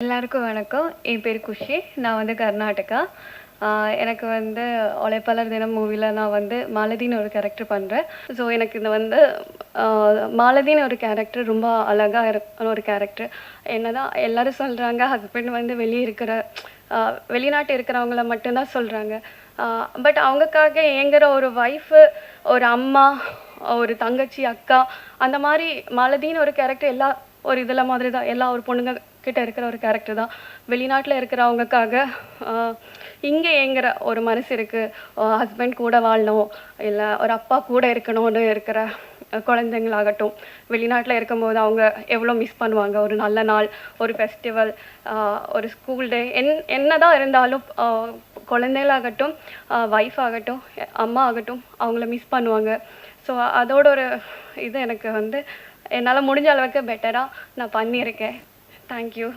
எல்லாருக்கும் வணக்கம். என் பேர் குஷி. நான் வந்து கர்நாடகா. எனக்கு வந்து உழைப்பாளர் தினம் மூவில நான் வந்து மாலதின்னு ஒரு கேரக்டர் பண்றேன். ஸோ எனக்கு இந்த வந்து அ மாலதின்னு ஒரு கேரக்டர் ரொம்ப அழகா ஒரு கேரக்டர். என்னதான் எல்லாரும் சொல்றாங்க, ஹஸ்பண்ட் வந்து வெளிய இருக்கிற வெளிநாட்டு இருக்கிறவங்கள மட்டும் தான் சொல்றாங்க. பட் அவங்களுக்காக ஏங்குற ஒரு ஒய்ஃபு, ஒரு அம்மா, ஒரு தங்கச்சி, அக்கா அந்த மாரி மாலதின்னு ஒரு கேரக்டர் ஒரு இதில மாதிரி தான். எல்லா ஒரு பொண்ணுங்க கிட்ட இருக்கிற ஒரு கேரக்டர் தான். வெளிநாட்ல இருக்கிறவங்களுக்காக இங்க ஏங்குற ஒரு மனசு இருக்கு. ஹஸ்பண்ட் கூட வாழணும், இல்ல ஒரு அப்பா கூட இருக்கணும்னு இருக்கிற குழந்தைங்களாகட்டும், வெளிநாட்ல இருக்கும்போது அவங்க எவ்வளோ மிஸ் பண்ணுவாங்க. ஒரு நல்ல நாள், ஒரு ஃபெஸ்டிவல், ஒரு ஸ்கூல் டே என்னதான் இருந்தாலும் குழந்தைகளாகட்டும், ஒய்ஃப் ஆகட்டும், அம்மா ஆகட்டும் அவங்கள மிஸ் பண்ணுவாங்க. ஸோ அதோட ஒரு இது எனக்கு வந்து என்னால முடிஞ்ச அளவுக்கு பெட்டரா நான் பண்ணியிருக்கேன். Thank you.